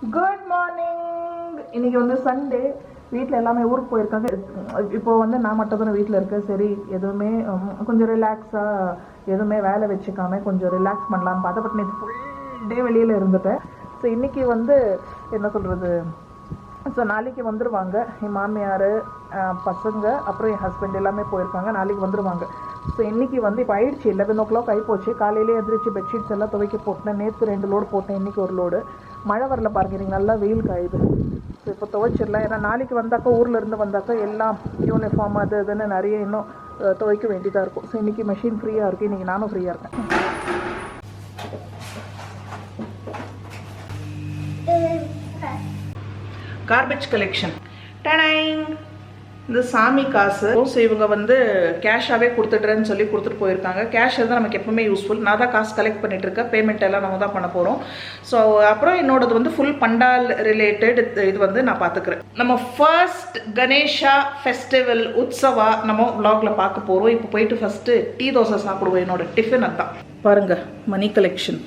Good morning. இன்னைக்கு வந்து Sunday. வீட்டில் எல்லாமே ஊருக்கு போயிருக்காங்க. இப்போ வந்து நான் மட்டும் தானே வீட்டில் இருக்கேன். சரி, எதுவுமே கொஞ்சம் ரிலாக்ஸாக எதுவுமே வேலை வச்சுக்காம கொஞ்சம் ரிலாக்ஸ் பண்ணலான்னு பார்த்தா, பட் நேற்று ஃபுல் டே வெளியில் இருந்துட்டேன். ஸோ இன்றைக்கி வந்து என்ன சொல்கிறது, ஸோ நாளைக்கு வந்துடுவாங்க. என் மாமியார், பசங்க, அப்புறம் என் ஹஸ்பண்ட் எல்லாமே போயிருக்காங்க. நாளைக்கு வந்துடுவாங்க. ஸோ இன்றைக்கி வந்து இப்போ ஆயிடுச்சு 11 o'clock ஆகிப்போச்சு. காலையிலே எந்திரிச்சு பெட்ஷீட்ஸ் எல்லாம் துவைக்க போட்டேன். நேற்று 2 லோடு போட்டேன், இன்றைக்கி ஒரு லோடு. மழை வரல பாருங்க, நீங்கள் நல்லா வெயில் காயுது. ஸோ இப்போ துவைச்சிடலாம். ஏன்னா நாளைக்கு வந்தாக்கா, ஊரில் இருந்து வந்தாக்கா எல்லாம் யூனிஃபார்ம் அது இதுன்னு நிறைய இன்னும் துவைக்க வேண்டியதாக இருக்கும். ஸோ இன்றைக்கி மெஷின் ஃப்ரீயாக இருக்குது. இன்றைக்கி நானும் ஃப்ரீயாக இருக்கேன். கார்பேஜ் கலெக்ஷன் டனைங். இந்த சாமி காசு. ஸோ இவங்க வந்து கேஷாகவே கொடுத்துட்றேன்னு சொல்லி கொடுத்துட்டு போயிருக்காங்க. கேஷ் இருந்தால் நமக்கு எப்பவுமே யூஸ்ஃபுல். நான் தான் காசு கலெக்ட் பண்ணிட்டு இருக்கேன். பேமெண்ட் எல்லாம் நம்ம தான் பண்ண போகிறோம். ஸோ அப்புறம் என்னோடது வந்து ஃபுல் பண்டால் ரிலேட்டட் இது வந்து நான் பார்த்துக்கிறேன். நம்ம ஃபர்ஸ்ட் கணேஷா ஃபெஸ்டிவல் உற்சவா நம்ம vlogல பார்க்க போகிறோம். இப்போ போயிட்டு ஃபஸ்ட்டு டீ தோசை சாப்பிடுவோம். என்னோட டிஃபன் அதுதான். பாருங்கள், மணி கலெக்ஷன்.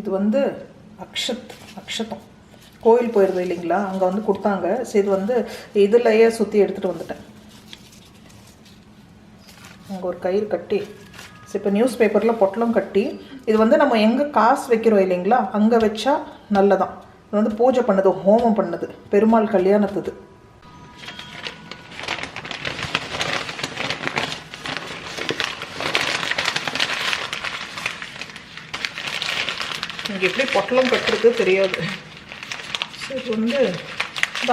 இது வந்து அக்ஷதம் கோயில் போயிருந்தோம் இல்லைங்களா, அங்கே வந்து கொடுத்தாங்க. ஸோ இது வந்து இதுலையே சுற்றி எடுத்துகிட்டு வந்துட்டேன். அங்கே ஒரு கயிறு கட்டி, ஸோ இப்போ நியூஸ் பேப்பரில் பொட்டலம் கட்டி, இது வந்து நம்ம எங்கே காசு வைக்கிறோம் இல்லைங்களா, அங்கே வச்சா நல்லதான். இது வந்து பூஜை பண்ணுது, ஹோமம் பண்ணுது, பெருமாள் கல்யாணத்துது. இங்கே எப்படி பொட்டலம் கட்டுறது தெரியாது. ஸோ இது வந்து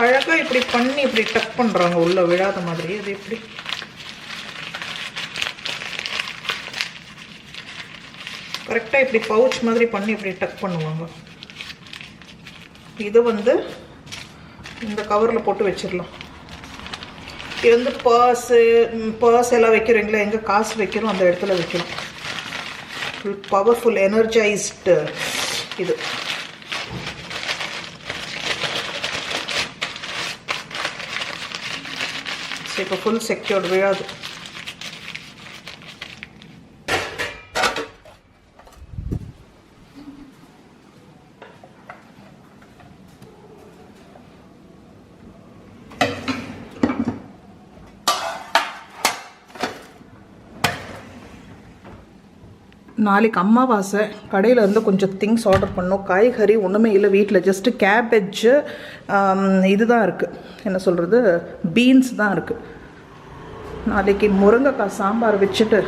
அழகாக இப்படி பண்ணி இப்படி டக் பண்ணுறாங்க, உள்ளே விழாத மாதிரி. அது எப்படி கரெக்டாக இப்படி பவுச் மாதிரி பண்ணி இப்படி டக் பண்ணுவாங்க. இது வந்து இந்த கவரில் போட்டு வச்சிடலாம். இது வந்து பர்ஸ் எல்லாம் வைக்கிறீங்களா, எங்கே காசு வைக்கிறோம் அந்த இடத்துல வைக்கணும். பவர்ஃபுல் எனர்ஜைஸ்டு இது. இப்போ ஃபுல் செக்யூர்டு, விழாது. நாளைக்கு அம்மாவாசை. கடையில் இருந்து கொஞ்சம் திங்ஸ் ஆர்டர் பண்ணோம். காய்கறி ஒன்றுமே இல்லை வீட்டில். ஜஸ்ட்டு கேபேஜு இதுதான் இருக்குது, என்ன சொல்கிறது, பீன்ஸ் தான் இருக்குது. நாளைக்கு முருங்கைக்காய் சாம்பார் வச்சுட்டு,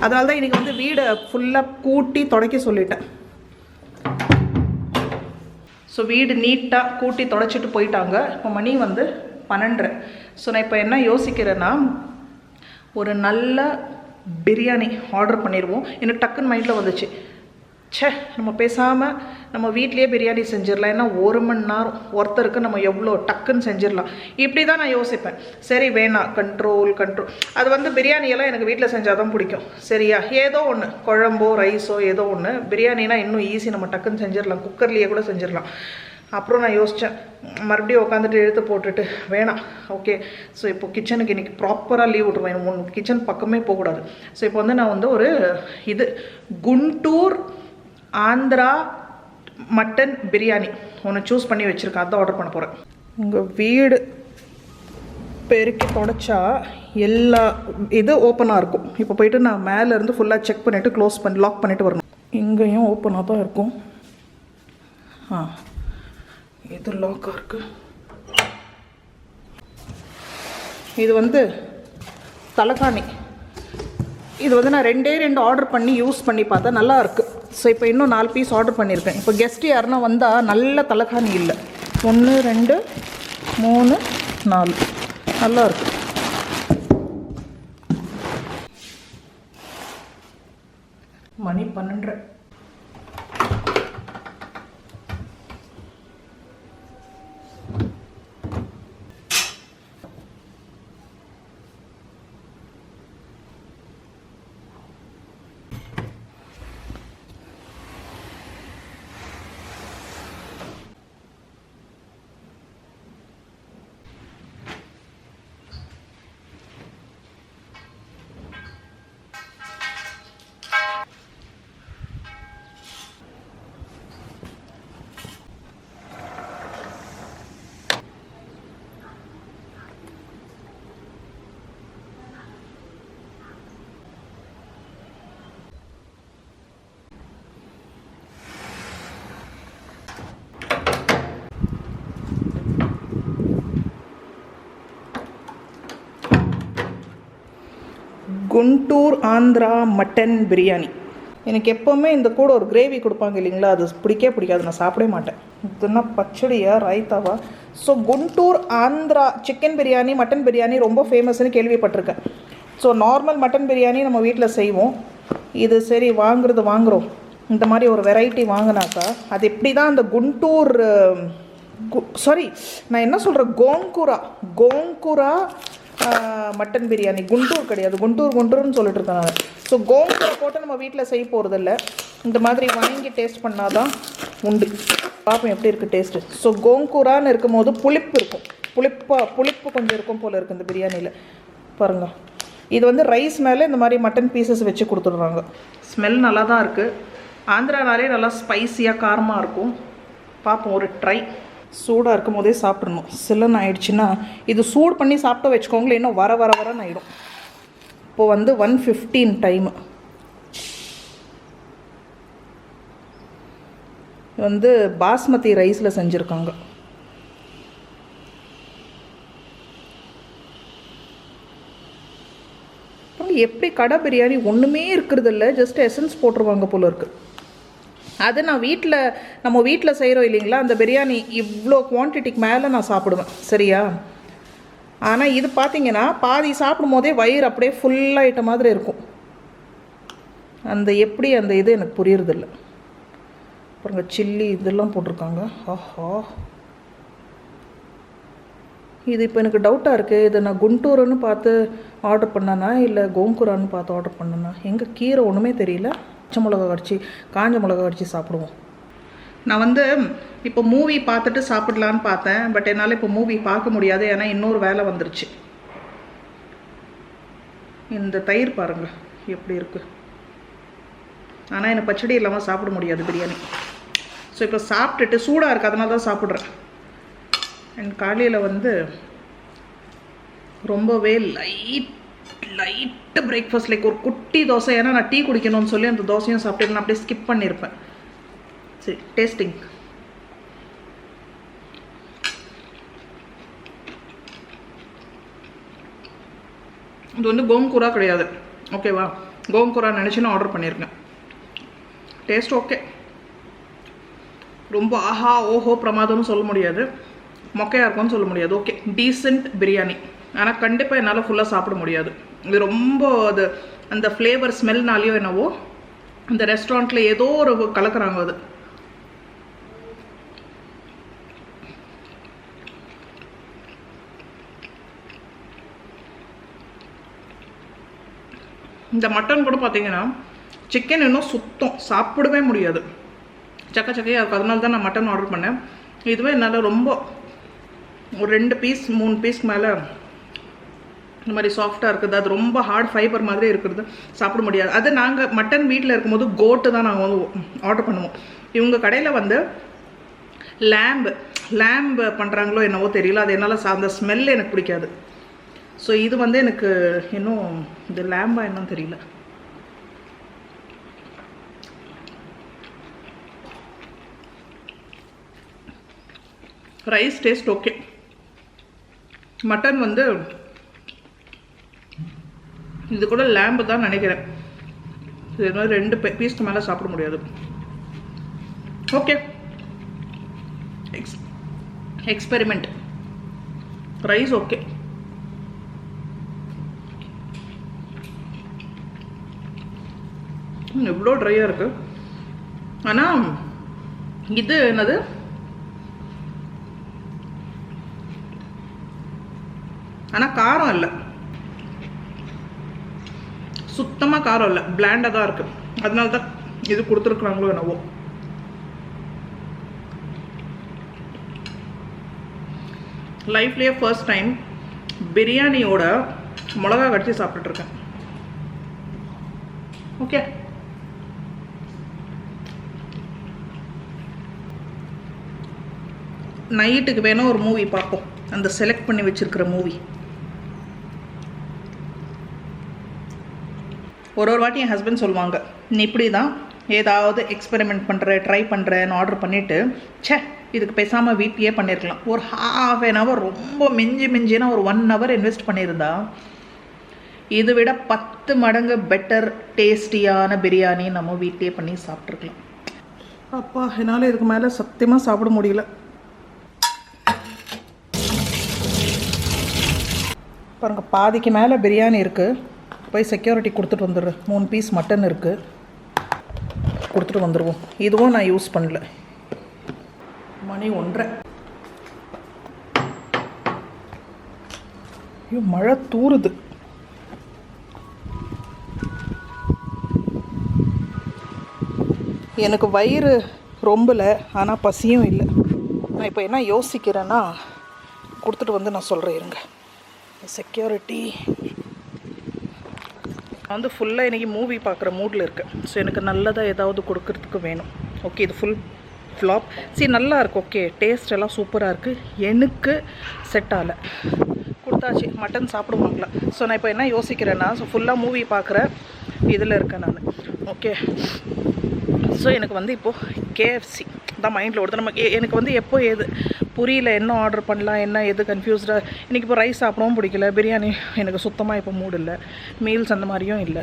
அதனால தான் இன்றைக்கி வந்து வீடை ஃபுல்லாக கூட்டி துடைக்க சொல்லிட்டேன். ஸோ வீடு நீட்டாக கூட்டி துடைச்சிட்டு போயிட்டாங்க. இப்போ மணி வந்து 12:30. ஸோ நான் இப்போ என்ன யோசிக்கிறேன்னா, ஒரு நல்ல பிரியாணி ஆர்டர் பண்ணிடுவோம். எனக்கு டக்குன்னு மைண்டில் வந்துச்சு, நம்ம பேசாமல் நம்ம வீட்லேயே பிரியாணி செஞ்சிடலாம். ஏன்னா 1 மணி நேரம் ஒருத்தருக்கு நம்ம எவ்வளோ டக்குன்னு செஞ்சிடலாம். இப்படி தான் நான் யோசிப்பேன். சரி, வேணாம், கண்ட்ரோல். அது வந்து பிரியாணியெல்லாம் எனக்கு வீட்டில் செஞ்சால் தான் பிடிக்கும். சரியா, ஏதோ ஒன்று, குழம்போ ரைஸோ ஏதோ ஒன்று. பிரியாணினா இன்னும் ஈஸி, நம்ம டக்குன்னு செஞ்சிடலாம், குக்கர்லேயே கூட செஞ்சிடலாம். அப்புறம் நான் யோசித்தேன், மறுபடியும் உட்காந்துட்டு எழுத்து போட்டுட்டு வேணாம். ஓகே, ஸோ இப்போ கிச்சனுக்கு இன்றைக்கி ப்ராப்பராக லீவ் விட்டுருவேன். கிச்சன் பக்கமே போகக்கூடாது. ஸோ இப்போ வந்து நான் வந்து ஒரு இது குண்டூர் ஆந்திரா மட்டன் பிரியாணி ஒன்று சூஸ் பண்ணி வச்சுருக்கேன். அதான் ஆர்டர் பண்ண போகிறேன். உங்கள் வீடு பெருக்கி தொடச்சா எல்லா இது ஓப்பனாக இருக்கும். இப்போ போயிட்டு நான் மேலேருந்து ஃபுல்லாக செக் பண்ணிவிட்டு லாக் பண்ணிவிட்டு வரணும். இங்கேயும் ஓப்பனாக தான் இருக்கும். இது லாக்காக இருக்குது. இது வந்து தலைகாணி. இது வந்து நான் 2 ஆர்டர் பண்ணி யூஸ் பண்ணி பார்த்தா நல்லா இருக்குது. ஸோ இப்போ இன்னும் 4 பீஸ் ஆர்டர் பண்ணியிருக்கேன். இப்போ கெஸ்ட்டு யாருன்னா வந்தால் நல்ல தலைகாணி இல்லை. 1 2 3 4 நல்லா இருக்குது. மணி 12:30. குண்டூர் ஆந்திரா மட்டன் பிரியாணி. எனக்கு எப்போவுமே இந்த கூட ஒரு கிரேவி கொடுப்பாங்க இல்லைங்களா, அது பிடிக்காது, நான் சாப்பிடவே மாட்டேன். இதுனா பச்சடியா ரைத்தாவா? So Guntur Andhra chicken biryani mutton biryani ரொம்ப ஃபேமஸ்ன்னு கேள்விப்பட்டிருக்கேன். ஸோ நார்மல் மட்டன் பிரியாணி நம்ம வீட்டில் செய்வோம். இது சரி வாங்குகிறோம். இந்த மாதிரி ஒரு வெரைட்டி வாங்கினாக்கா அது எப்படி தான் அந்த குண்டூர் நான் என்ன சொல்கிறேன், கோங்கூரா மட்டன் பிரியாணி. குண்டூர் கிடையாது, குண்டூர்னு சொல்லிட்டு இருக்கேன் நான். ஸோ கோங்கூரை போட்டு நம்ம வீட்டில் செய்ய போகிறதில்ல, இந்த மாதிரி வாங்கி டேஸ்ட் பண்ணால் தான் உண்டு. பார்ப்போம் எப்படி இருக்குது டேஸ்ட்டு. ஸோ கோங்கூரான்னு இருக்கும் போது புளிப்பு இருக்கும், புளிப்பு கொஞ்சம் இருக்கும் போல் இருக்குது இந்த பிரியாணியில். பாருங்கள், இது வந்து ரைஸ் மேலே இந்த மாதிரி மட்டன் பீசஸ் வச்சு கொடுத்துட்றாங்க. ஸ்மெல் நல்லா தான் இருக்குது. ஆந்திரானாலே நல்லா ஸ்பைஸியாக காரமாக இருக்கும். பார்ப்போம் ஒரு ட்ரை. சூடாக இருக்கும் போதே சாப்பிட்றணும். சில்லுன்னு ஆயிடுச்சுன்னா இது சூடு பண்ணி சாப்பிட்டு வச்சுக்கோங்களேன், இன்னும் வரன்னு ஆகிடும். இப்போது வந்து 1:15 டைமு. வந்து பாஸ்மதி ரைஸில் செஞ்சுருக்காங்க. எப்படி கடை பிரியாணி ஒன்றுமே இருக்கிறது இல்லை, ஜஸ்ட் எசன்ஸ் போட்டுருவாங்க போல இருக்குது. அது நம்ம வீட்டில் செய்கிறோம் இல்லைங்களா, அந்த பிரியாணி இவ்வளோ குவான்டிட்டிக்கு மேலே நான் சாப்பிடுவேன், சரியா? ஆனால் இது பார்த்திங்கன்னா பாதி சாப்பிடும் போதே வயிறு அப்படியே ஃபுல்லாகிட்ட மாதிரி இருக்கும். அந்த இது எனக்கு புரியறதில்ல. பாருங்க, சில்லி இதெல்லாம் போட்டிருக்காங்க. ஆஹா, இது இப்போ எனக்கு டவுட்டாக இருக்குது. இது நான் குண்டூருன்னு பார்த்து ஆர்டர் பண்ணனா இல்லை கோங்கூரான்னு பார்த்து ஆர்டர் பண்ணனா? எங்கே கீரை ஒன்றுமே தெரியல. காஞ்ச மிளகா கடிச்சு சாப்பிடுவோம். நான் வந்து இப்போ மூவி பார்த்துட்டு சாப்பிடலான்னு பார்த்தேன், பட் என்னால் இப்போ மூவி பார்க்க முடியாது, ஏன்னா இன்னொரு வேலை வந்துருச்சு. இந்த தயிர் பாருங்கள் எப்படி இருக்குது. ஆனால் எனக்கு பச்சடி இல்லாமல் சாப்பிட முடியாது பிரியாணி. ஸோ இப்போ சாப்பிட்டுட்டு சூடாக இருக்குது, அதனால தான் சாப்பிட்றேன். அண்ட் காலையில் வந்து ரொம்பவே லைட்டு பிரேக்ஃபாஸ்ட், லைக் ஒரு குட்டி தோசை. ஏன்னா நான் டீ குடிக்கணும்னு சொல்லி அந்த தோசையும் சாப்பிட்டு நான் அப்படியே ஸ்கிப் பண்ணியிருப்பேன். சரி, டேஸ்டிங். இது வந்து கோங்கூரா கிடையாது, ஓகேவா? கோங்கூரா நினச்சி நான் ஆர்டர் பண்ணியிருக்கேன். டேஸ்ட் ஓகே, ரொம்ப ஆஹா ஓஹோ பிரமாதம்னு சொல்ல முடியாது, மொக்கையாக இருக்கும்னு சொல்ல முடியாது. Okay, decent biryani. ஆனால் கண்டிப்பாக என்னால் ஃபுல்லாக சாப்பிட முடியாது. இது ரொம்ப அந்த ஃப்ளேவர் ஸ்மெல்னாலேயோ என்னவோ அந்த ரெஸ்டாரண்ட்டில் ஏதோ ஒரு கலக்குறாங்க. அது இந்த மட்டன் கூட பார்த்தீங்கன்னா சிக்கன் இன்னும் சுத்தம் சாப்பிடவே முடியாது, சக்கையாக இருக்கும். அதனால தான் நான் மட்டன் ஆர்டர் பண்ணேன். இதுவே என்னால் ரொம்ப ஒரு 2 பீஸ் 3 பீஸ்க்கு மேலே இந்த மாதிரி சாஃப்டாக இருக்குது. அது ரொம்ப ஹார்ட் ஃபைபர் மாதிரி இருக்கிறது சாப்பிட முடியாது. அது நாங்கள் மட்டன் வீட்டில் இருக்கும்போது கோட்டு தான் நாங்கள் வந்து ஆர்டர் பண்ணுவோம். இவங்க கடையில் வந்து லேம்பு பண்ணுறாங்களோ என்னவோ தெரியல, அது என்னால் அந்த ஸ்மெல் எனக்கு பிடிக்காது. ஸோ இது வந்து எனக்கு இன்னும் இது லேம்பா என்னன்னு தெரியல. Rice taste okay. மட்டன் வந்து இது கூட லேம்பு தான் நினைக்கிறேன். இது மாதிரி 2 பீஸ்க்கு மேலே சாப்பிட முடியாது. Okay, experiment. Rice okay. எவ்வளோ ட்ரையாக இருக்குது. ஆனால் இது என்னது, ஆனால் காரம் இல்லை, சுத்தமாக காரம் இல்லை, பிளாண்டாக தான் இருக்குது. அதனால தான் இது கொடுத்துருக்குறாங்களோ என்னவோ. லைஃப்லேயே ஃபர்ஸ்ட் டைம் பிரியாணியோட மிளகா கடிச்சு சாப்பிட்டுருக்கேன். ஓகே, நைட்டுக்கு வேணும் ஒரு மூவி பார்ப்போம், அந்த செலக்ட் பண்ணி வச்சிருக்கிற மூவி. ஒரு வாட்டி என் ஹஸ்பண்ட் சொல்லுவாங்க, நீ இப்படி தான் ஏதாவது எக்ஸ்பெரிமெண்ட் பண்ணுற ட்ரை பண்ணுறேன்னு ஆர்டர் பண்ணிவிட்டு, இதுக்கு பேசாமல் வீட்லேயே பண்ணியிருக்கலாம். ஒரு ½ an hour ரொம்ப மிஞ்சினா ஒரு 1 hour இன்வெஸ்ட் பண்ணியிருந்தா இதை விட 10 மடங்கு பெட்டர் டேஸ்டியான பிரியாணி நம்ம வீட்டிலே பண்ணி சாப்பிட்ருக்கலாம். அப்பா, என்னால் இதுக்கு மேலே சத்தியமாக சாப்பிட முடியல. பாருங்க, பாதிக்கு மேலே பிரியாணி இருக்குது. போய் செக்யூரிட்டி கொடுத்துட்டு வந்துடுறேன். 3 பீஸ் மட்டன் இருக்குது, கொடுத்துட்டு வந்துடுவோம். இதுவும் நான் யூஸ் பண்ணல. மணி 1:30. ஐயோ, மழை தூறுது. எனக்கு வயிறு ரொம்பல, ஆனால் பசியும் இல்லை. நான் இப்போ என்ன யோசிக்கிறேன்னா, கொடுத்துட்டு வந்து நான் சொல்கிறேன் இருங்க. செக்யூரிட்டி நான் ஃபுல்லாக இன்றைக்கி மூவி பார்க்குற மூடில் இருக்கேன். ஸோ எனக்கு நல்லதாக ஏதாவது கொடுக்கறதுக்கு வேணும். ஓகே, இது ஃபுல் ஃப்ளாப். சரி, நல்லா இருக்குது. ஓகே, டேஸ்ட் எல்லாம் சூப்பராக இருக்குது. எனக்கு செட் ஆகலை. கொடுத்தாச்சு, மட்டன் சாப்பிடுவாங்களா? ஸோ நான் இப்போ என்ன யோசிக்கிறேன்னா, ஸோ ஃபுல்லாக மூவி பார்க்குற இதில் இருக்கேன் நான். ஓகே, ஸோ எனக்கு இப்போது கேஎஃப்சி தான் மைண்டில் ஓடுது. எனக்கு எப்போ எது புரியல, என்ன ஆர்டர் பண்ணலாம், என்ன எது கன்ஃபியூஸ்டாக. இன்றைக்கி இப்போ ரைஸ் சாப்பிடவும் பிடிக்கல, பிரியாணி எனக்கு சுத்தமாக இப்போ மூடு இல்லை, மீல்ஸ் அந்த மாதிரியும் இல்லை.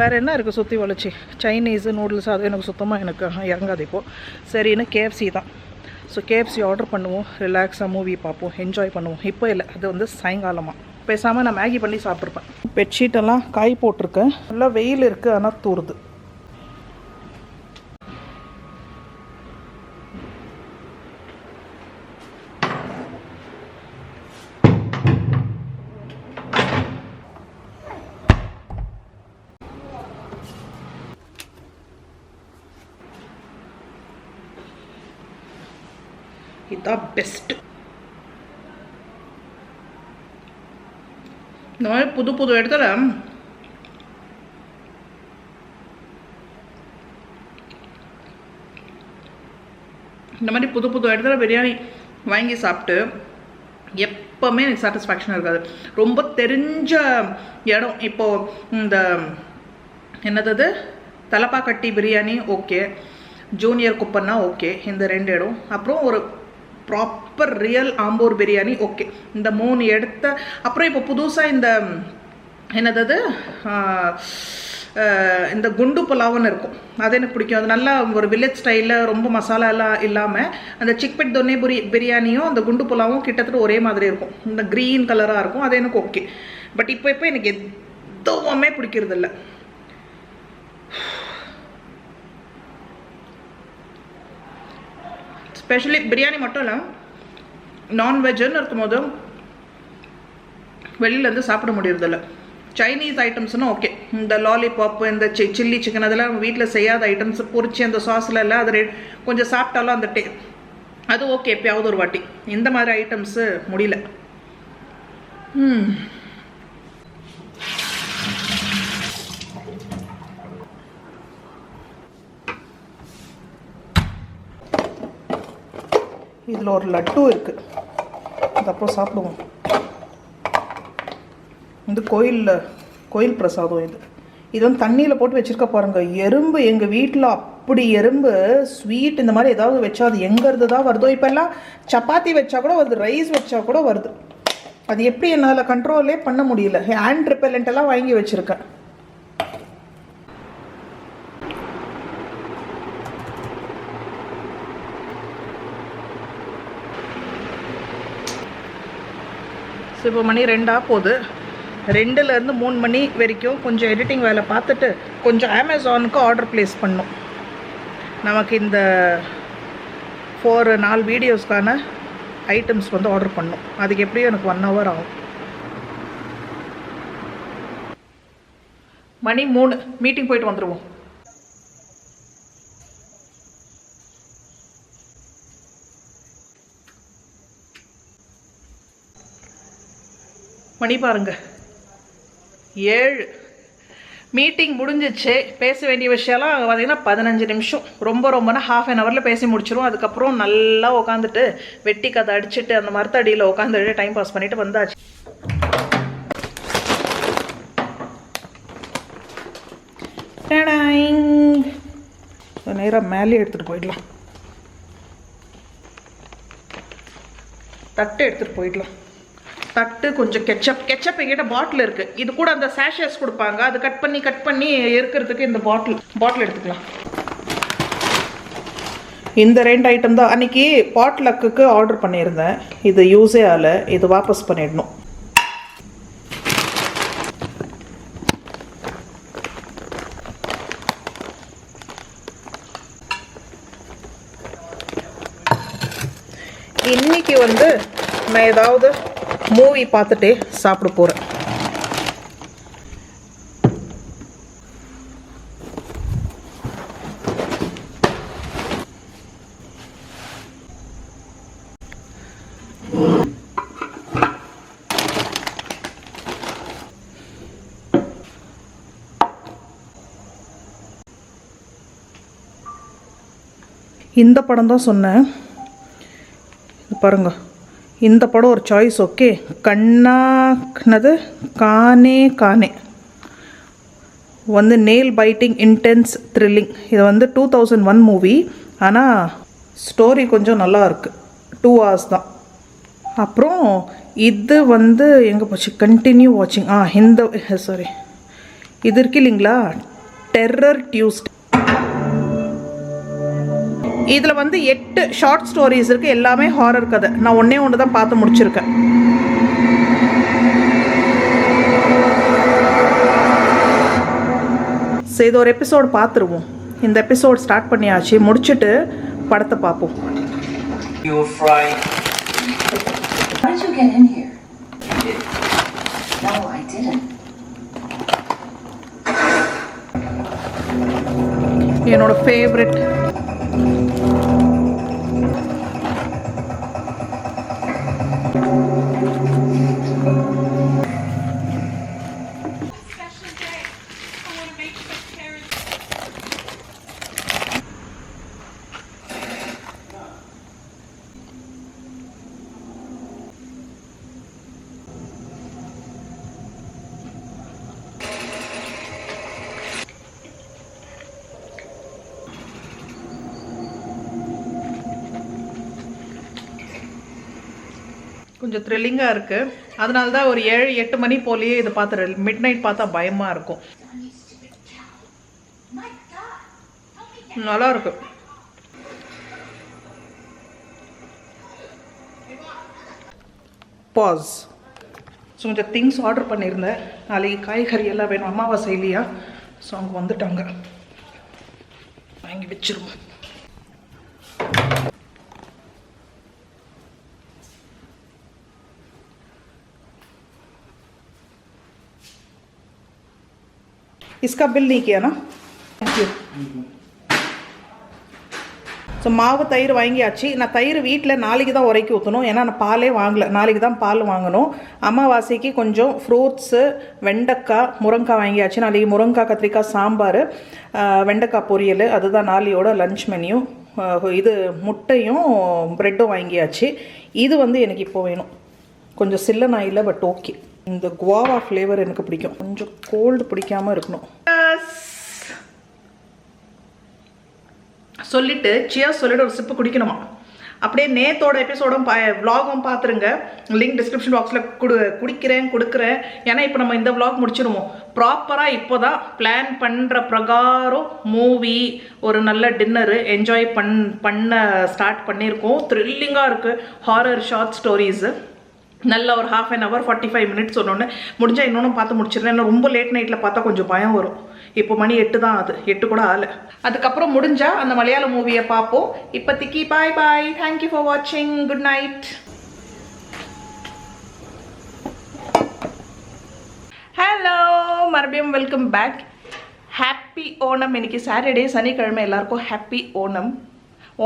வேறு என்ன இருக்குது சுற்றி வளைச்சி? சைனீஸு நூடுல்ஸ் அது எனக்கு சுத்தமாக இறங்காது இப்போது. சரின்னு கேஎஃப்சி தான். ஸோ கேஎஃப்சி ஆர்டர் பண்ணுவோம், ரிலாக்ஸாக மூவி பார்ப்போம், என்ஜாய் பண்ணுவோம். இப்போ இல்லை, அது சாயங்காலமாக பேசாமல் நான் மேகி பண்ணி சாப்பிட்ருப்பேன். பெட்ஷீட்டெல்லாம் காய் போட்டிருக்கேன். நல்லா வெயில் இருக்குது, ஆனால் தூருது. இதுதான் பெஸ்ட்டு. இந்த மாதிரி புது புது இடத்துல பிரியாணி வாங்கி சாப்பிட்டு எப்போவுமே எனக்கு சாட்டிஸ்ஃபேக்ஷன் இருக்காது. ரொம்ப தெரிஞ்ச இடம், இப்போது இந்த என்னது Thalappakatti biryani okay, junior Kuppanna okay, இந்த 2 இடம். அப்புறம் ஒரு proper real Ambur biryani okay. இந்த 3 இடத்த. அப்புறம் இப்போ புதுசாக இந்த என்னது இந்த குண்டு புலாவுன்னு இருக்கும், அது எனக்கு பிடிக்கும். அது நல்லா ஒரு வில்லேஜ் ஸ்டைலில் ரொம்ப மசாலாலாம் இல்லாமல் அந்த சிக்பெட் தொன்னே பிரியாணியும் அந்த குண்டு புலாவும் கிட்டத்தட்ட ஒரே மாதிரி இருக்கும். இந்த க்ரீன் கலராக இருக்கும், அது எனக்கு ஓகே. பட் இப்போ எனக்கு எதுவுமே பிடிக்கிறதில்ல. ஸ்பெஷலி பிரியாணி மட்டும் இல்லை, நான்வெஜ்ஜுன்னு இருக்கும்போது வெளியிலேருந்து சாப்பிட முடியறதில்ல. சைனீஸ் ஐட்டம்ஸ்னால் ஓகே, இந்த லாலிபாப்பு, இந்த சில்லி சிக்கன், அதெல்லாம் வீட்டில் செய்யாத ஐட்டம்ஸ் பொரிச்சு அந்த சாஸில் எல்லாம் அது கொஞ்சம் சாப்பிட்டாலும் அந்த அது ஓகே, எப்பயாவது ஒரு வாட்டி. இந்த மாதிரி ஐட்டம்ஸு முடியல. இதில் ஒரு லட்டு இருக்குது, அதுக்கப்புறம் சாப்பிடுவோம். இது கோயில் பிரசாதம். இது தண்ணியில் போட்டு வச்சுருக்க பாருங்கள். எறும்பு எங்கள் வீட்டில் அப்படி எறும்பு. ஸ்வீட் இந்த மாதிரி ஏதாவது வச்சா அது எங்கேருந்து தான் வருதோ. இப்போல்லாம் சப்பாத்தி வச்சா கூட வருது, ரைஸ் வச்சா கூட வருது. அது எப்படி என்னால் கண்ட்ரோலே பண்ண முடியல. ஹேண்ட் ரிப்பெலண்ட் எல்லாம் வாங்கி வச்சுருக்கேன். இப்போ மணி 2 போகுது. 2லேருந்து 3 மணி வரைக்கும் கொஞ்சம் எடிட்டிங் வேலை பார்த்துட்டு கொஞ்சம் அமேசானுக்கு ஆர்டர் ப்ளேஸ் பண்ணோம். நமக்கு இந்த 4 வீடியோஸ்க்கான ஐட்டம்ஸ் ஆர்டர் பண்ணோம். அதுக்கு எப்படியும் எனக்கு 1 hour ஆகும். மணி 3, மீட்டிங் போயிட்டு வந்துடுவோம். மணி பாருங்க 7. மீட்டிங் முடிஞ்சிச்சு. பேச வேண்டிய விஷயம்லாம் பார்த்திங்கன்னா 15 நிமிஷம், ரொம்பனா ½ an hour பேசி முடிச்சிடும். அதுக்கப்புறம் நல்லா உட்காந்துட்டு வெட்டி கதை அடிச்சுட்டு அந்த மரத்தடியில் உட்காந்துட்டு டைம் பாஸ் பண்ணிவிட்டு வந்தாச்சு. நேராக மேலே எடுத்துகிட்டு போயிடலாம், தட்டு எடுத்துகிட்டு போயிடலாம். தட்டு, கொஞ்சம் கெச்சப் எங்கிட்ட பாட்டில் இருக்குது. இது கூட அந்த சாஷஸ் கொடுப்பாங்க, அது கட் பண்ணி இருக்கிறதுக்கு இந்த பாட்டில் எடுத்துக்கலாம். இந்த 2 ஐட்டம் தான் அன்றைக்கி பாட்லக்குக்கு ஆர்டர் பண்ணியிருந்தேன். இது யூஸே ஆகலை, இது வாபஸ் பண்ணிடணும். இன்னைக்கு வந்து நான் ஏதாவது மூவி பார்த்துட்டே சாப்பிட போகிறேன். இந்த படம் தான் சொன்னேன் பாருங்க. இந்த படம் ஒரு சாய்ஸ். ஓகே, கண்ணானது கானே வந்து நெயில் பைட்டிங் இன்டென்ஸ் த்ரில்லிங். இது வந்து 2001 மூவி. ஆனால் ஸ்டோரி கொஞ்சம் நல்லா இருக்குது. 2 hours தான். அப்புறம் இது வந்து எங்கே போச்சு, கண்டினியூ வாட்சிங். இது இருக்கு இல்லைங்களா, டெரர் டியூஸ்டே. இதில் வந்து 8 ஷார்ட் ஸ்டோரிஸ் இருக்குது, எல்லாமே ஹாரர் கதை. நான் ஒன்று தான் பார்த்து முடிச்சிருக்கேன். சரி, இது ஒரு எபிசோடு பார்த்துருவோம். இந்த எபிசோட் ஸ்டார்ட் பண்ணியாச்சு, முடிச்சுட்டு படத்தை பார்ப்போம். என்னோட ஃபேவரட் கொஞ்சம் த்ரில்லிங்காக இருக்குது. அதனால தான் ஒரு 7-8 மணி போலேயே இது பார்த்துரு. மிட் நைட் பார்த்தா பயமாக இருக்கும். நல்லா இருக்கு. பாஸ். ஸோ கொஞ்சம் திங்ஸ் ஆர்டர் பண்ணியிருந்தேன். நாளைக்கு காய்கறி எல்லாம் வேணும், அமாவாசை இல்லையா. ஸோ அவங்க வந்துட்டாங்க, வாங்கி வச்சிருவோம். इसका बिल नहीं किया ना, थैंक यू. ஸோ மாவு தயிர் வாங்கியாச்சு. நான் தயிர் வீட்டில் நாளைக்கு தான் உரைக்கி ஊற்றணும், ஏன்னா நான் பாலே வாங்கலை. நாளைக்கு தான் பால் வாங்கணும். அமாவாசைக்கு கொஞ்சம் ஃப்ரூட்ஸு, வெண்டைக்காய், முருங்காய் வாங்கியாச்சு. நாளைக்கு முருங்காய் கத்திரிக்காய் சாம்பார், வெண்டைக்காய் பொரியல். அதுதான் நாளையோட லன்ச் மெனியூ. இது முட்டையும் ப்ரெட்டும் வாங்கியாச்சு. இது வந்து எனக்கு இப்போ வேணும். கொஞ்சம் சில்லனா இல்லை, பட் ஓகே. இந்த குவாவா ஃப்ளேவர் எனக்கு பிடிக்கும். கொஞ்சம் கோல்டு பிடிக்காமல் இருக்கணும். சொல்லிவிட்டு சியர்ஸ் சொல்லிவிட்டு ஒரு சிப்பு குடிக்கணுமா. அப்படியே நேத்தோட எபிசோடும் விலாகும் பார்த்துருங்க. லிங்க் டிஸ்கிரிப்ஷன் பாக்ஸில் கொடுக்குறேன். ஏன்னா இப்போ நம்ம இந்த விலாக் முடிச்சிடுவோம். ப்ராப்பராக இப்போ தான் பிளான் பண்ணுற பிரகாரம் மூவி, ஒரு நல்ல டின்னரு என்ஜாய் பண்ண ஸ்டார்ட் பண்ணியிருக்கோம். த்ரில்லிங்காக இருக்குது. ஹாரர் ஷார்ட் ஸ்டோரிஸு நல்ல ஒரு 1/2 hour 45 minutes சொன்னோன்னே முடிஞ்சால் இன்னொன்று பார்த்து முடிச்சிடுறேன். ஏன்னா ரொம்ப லேட் நைட்டில் பார்த்தா கொஞ்சம் பயம் வரும். இப்போ மணி 8 தான் ஆகுது, 8 கூட ஆகலை. அதுக்கப்புறம் முடிஞ்சால் அந்த மலையாள மூவியை பார்ப்போம். இப்போதைக்கு பாய் பாய். தேங்க்யூ ஃபார் வாட்சிங். Good night. ஹலோ, மறுபடியும் வெல்கம் பேக். ஹாப்பி ஓணம். இன்னைக்கு சாட்டர்டே, சனிக்கிழமை. எல்லாருக்கும் ஹாப்பி ஓணம்.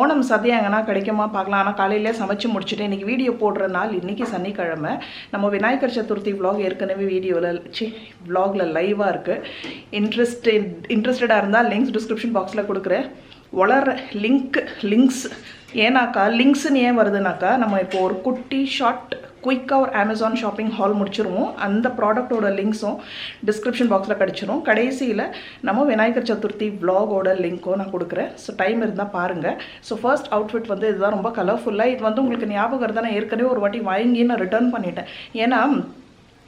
ஓணம் சദ്യ எங்கன்னா கிடைக்குமா பார்க்கலாம். ஆனால் காலையிலே சமைச்சு முடிச்சுட்டு இன்றைக்கி வீடியோ போடுற நாள். இன்றைக்கி சனிக்கிழமை. நம்ம விநாயகர் சதுர்த்தி விலாக் ஏற்கனவே விலாகில் லைவாக இருக்குது. இன்ட்ரெஸ்டடாக இருந்தால் லிங்க்ஸ் டிஸ்கிரிப்ஷன் பாக்ஸில் கொடுக்குறேன். வளர லிங்க்ஸ் ஏன்னாக்கா லிங்க்ஸ்ன்னு ஏன் வருதுனாக்கா, நம்ம இப்போ ஒரு குட்டி ஷார்ட் குயிக்காக ஒரு அமேசான் ஷாப்பிங் ஹால் முடிச்சிருவோம். அந்த ப்ராடக்டோட லிங்க்ஸும் டிஸ்கிரிப்ஷன் பாக்ஸில் கிடச்சிரும். கடைசியில் நம்ம விநாயகர் சதுர்த்தி vlogோட லிங்க்கும் நான் கொடுக்குறேன். ஸோ டைம் இருந்தால் பாருங்கள். ஸோ ஃபர்ஸ்ட் அவுட்ஃபிட் வந்து இதுதான், ரொம்ப கலர்ஃபுல்லாக. இது வந்து உங்களுக்கு ஞாபகம் இருந்தால் நான் ஏற்கனவே ஒரு வாட்டி வாங்கி நான் ரிட்டர்ன் பண்ணிட்டேன். ஏன்னா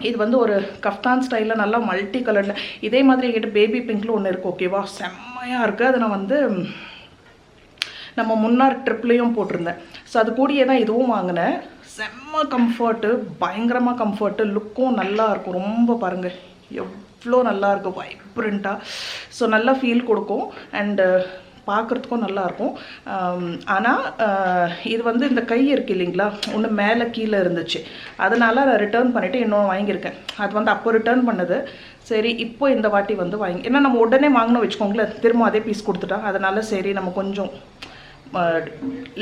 இது வந்து ஒரு கஃப்தான் ஸ்டைலில் நல்லா மல்டி கலரில் இதே மாதிரி என்கிட்ட பேபி பிங்க்கில் ஒன்று இருக்குது. ஓகேவா, செம்மையாக இருக்குது. அது நான் வந்து நம்ம முன்னார் ட்ரிப்லேயும் போட்டிருந்தேன். ஸோ அது கூடியே தான் இதுவும் வாங்கினேன். செம்ம கம்ஃபர்ட்டு, பயங்கரமாக கம்ஃபர்ட்டு, லுக்கும் நல்லா இருக்கும். ரொம்ப பாருங்கள் எவ்வளோ நல்லா இருக்கும், வைப்ரண்ட்டாக. ஸோ நல்லா ஃபீல் கொடுக்கும் அண்டு பார்க்குறதுக்கும் நல்லாயிருக்கும். ஆனால் இது வந்து இந்த கை இருக்குது இல்லைங்களா, ஒன்று மேலே கீழே இருந்துச்சு, அதனால் நான் ரிட்டர்ன் பண்ணிவிட்டு இன்னொன்று வாங்கியிருக்கேன். அது வந்து அப்போ ரிட்டர்ன் பண்ணது. சரி இப்போ இந்த வாட்டி வந்து வாங்கி, ஏன்னா நம்ம உடனே வாங்கினோம் வச்சுக்கோங்களேன், திரும்ப அதே பீஸ் கொடுத்துட்டாங்க. அதனால் சரி நம்ம கொஞ்சம்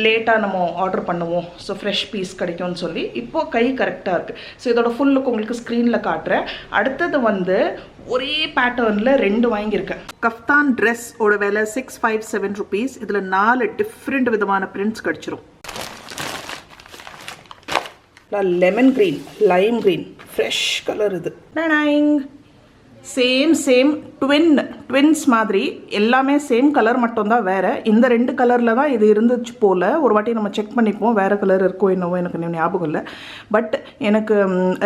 லேட்டாக நம்ம ஆர்டர் பண்ணுவோம், ஸோ ஃப்ரெஷ் பீஸ் கிடைக்கும்னு சொல்லி இப்போது கை கரெக்டாக இருக்குது. ஸோ இதோட ஃபுல் லுக் உங்களுக்கு ஸ்க்ரீனில் காட்டுறேன். அடுத்தது வந்து ஒரே பேட்டர்னில் 2 வாங்கியிருக்கேன். கஃப்தான் ட்ரெஸ்ஸோட விலை 657 rupees. இதில் 4 டிஃப்ரெண்ட் விதமான பிரிண்ட்ஸ் கிடச்சிரும். Lemon green, Lime green, fresh colour. இது சேம் ட்வின்ஸ் மாதிரி எல்லாமே சேம் கலர் மட்டும்தான் வேறு. இந்த 2 கலரில் தான் இது இருந்துச்சு போல். ஒரு வாட்டி நம்ம செக் பண்ணிப்போம், வேறு கலர் இருக்கோ என்னவோ, எனக்கு ஞாபகம் இல்லை. பட் எனக்கு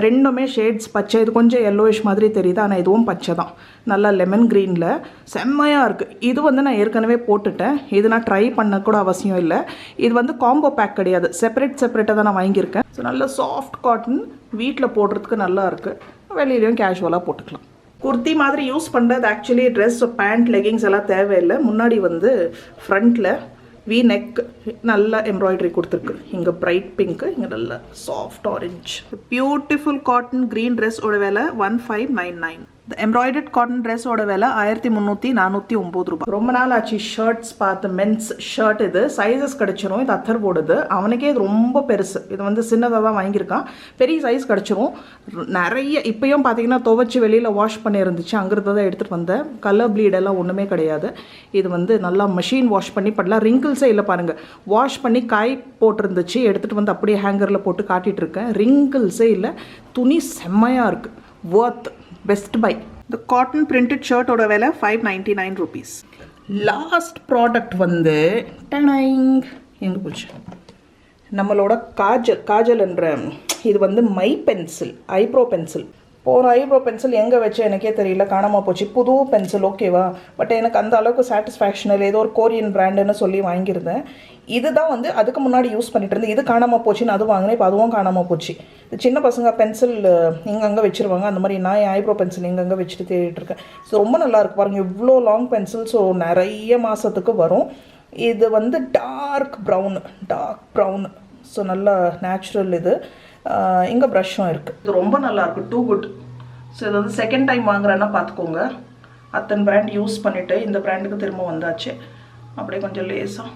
2மே ஷேட்ஸ் பச்சை. இது கொஞ்சம் எல்லோயிஷ் மாதிரி தெரியுது, ஆனால் இதுவும் பச்சை தான். நல்லா லெமன் க்ரீனில் செம்மையாக இருக்குது. இது வந்து நான் ஏற்கனவே போட்டுட்டேன், இது நான் ட்ரை பண்ண கூட அவசியம் இல்லை. இது வந்து காம்போ பேக் கிடையாது, செப்பரேட்டாக தான் நான் வாங்கியிருக்கேன். ஸோ நல்ல சாஃப்ட் காட்டன், வீட்டில் போடுறதுக்கு நல்லா இருக்குது, வெளியிலையும் கேஷுவலாக போட்டுக்கலாம். குர்த்தி மாதிரி யூஸ் பண்ணுறது ஆக்சுவலி ட்ரெஸ், பேண்ட், லெகிங்ஸ் எல்லாம் தேவையில்லை. முன்னாடி வந்து ஃப்ரண்ட்டில் வி நெக் நல்லா எம்ப்ராய்டரி கொடுத்துருக்கு. இங்கே பிரைட் பிங்க்கு, இங்கே நல்லா soft orange. Beautiful cotton green ட்ரெஸ்ஸோட விலை 1599. இந்த எம்ப்ராய்டர்ட் காட்டன் ட்ரெஸ்ஸோட விலை 1349 ரூபாய். ரொம்ப நாள் ஆச்சு ஷர்ட்ஸ் பார்த்து, மென்ஸ் ஷர்ட். இது சைஸஸ் கிடச்சிரும். இது அத்தர் போடுது, அவனுக்கே இது ரொம்ப பெருசு. இது வந்து சின்னதாக தான் வாங்கியிருக்கான், பெரிய சைஸ் கிடச்சிரும். நிறைய இப்போயும் பார்த்தீங்கன்னா துவைச்சி வெளியில் வாஷ் பண்ணி இருந்துச்சு, அங்கிருந்து தான் எடுத்துகிட்டு வந்தேன். கலர் ப்ளீடெல்லாம் ஒன்றுமே கிடையாது. இது வந்து நல்லா மிஷின் வாஷ் பண்ணி பண்ணலாம். ரிங்கிள்ஸே இல்லை பாருங்கள், வாஷ் பண்ணி காய் போட்டிருந்துச்சு, எடுத்துகிட்டு வந்து அப்படியே ஹேங்கரில் போட்டு காட்டிகிட்ருக்கேன். ரிங்கிள்ஸே இல்லை, துணி செம்மையாக இருக்குது, ஒர்த், பெஸ்ட் பை. இந்த காட்டன் பிரிண்டட் ஷர்ட்டோட விலை 599 rupees. லாஸ்ட் ப்ராடக்ட் வந்து எங்கே போச்சு, நம்மளோட காஜல்ன்ற இது வந்து மை பென்சில், ஐப்ரோ பென்சில். ஒரு ஐப்ரோ பென்சில் எங்கே வச்சு எனக்கே தெரியல, காணாமல் போச்சு. புது பென்சில், ஓகேவா, பட் எனக்கு அந்த அளவுக்கு சாட்டிஸ்ஃபேக்ஷன் இல்லை. ஏதோ ஒரு கொரியன் பிராண்டுன்னு சொல்லி வாங்கியிருந்தேன். இதுதான் வந்து அதுக்கு முன்னாடி யூஸ் பண்ணிட்டு இருந்தேன். இது காணாமல் போச்சுன்னு அது வாங்கினேன், இப்போ அதுவும் காணாமல் போச்சு. இது சின்ன பசங்க பென்சில் இங்கங்கே வச்சுருவாங்க, அந்த மாதிரி நான் என் ஐப்ரோ பென்சில் இங்கங்கே வச்சுட்டு தேடிட்டு இருக்கேன். ஸோ ரொம்ப நல்லாயிருக்கு பாருங்கள், இவ்வளோ லாங் பென்சில். ஸோ நிறைய மாதத்துக்கு வரும். இது வந்து டார்க் ப்ரௌன். ஸோ நல்லா நேச்சுரல். இது இங்கே ப்ரஷ்ஷும் இருக்குது. இது ரொம்ப நல்லாயிருக்கு, டூ குட். ஸோ இது வந்து செகண்ட் டைம் வாங்குறேன்னா பார்த்துக்கோங்க. அத்தனை பிராண்ட் யூஸ் பண்ணிவிட்டு இந்த பிராண்டுக்கு திரும்ப வந்தாச்சு. அப்படியே கொஞ்சம் லேஸாக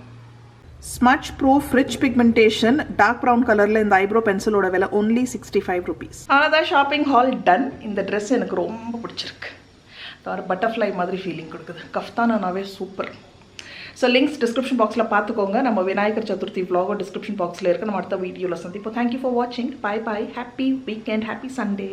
smudge proof rich pigmentation dark brown கலரில் இந்த ஐப்ரோ பென்சிலோட விலை only 65 rupees. அதான் ஷாப்பிங் ஹால் டன். இந்த ட்ரெஸ் எனக்கு ரொம்ப பிடிச்சிருக்கு. ஒரு பட்டர்ஃப்ளை மாதிரி ஃபீலிங் கொடுக்குது. கஃப்தானாவே சூப்பர். ஸோ லிங்க்ஸ் டிஸ்கிரிப்ஷன் பாக்ஸில் பார்த்துக்கோங்க. நம்ம விநாயகர் சதுர்த்தி vlog டிஸ்கிரிப்ஷன் பாக்ஸில் இருக்குது. நம்ம அடுத்த வீடியோவில் சந்திப்போம். தேங்க்யூ ஃபார் வாட்சிங். Bye. Happy weekend, happy Sunday.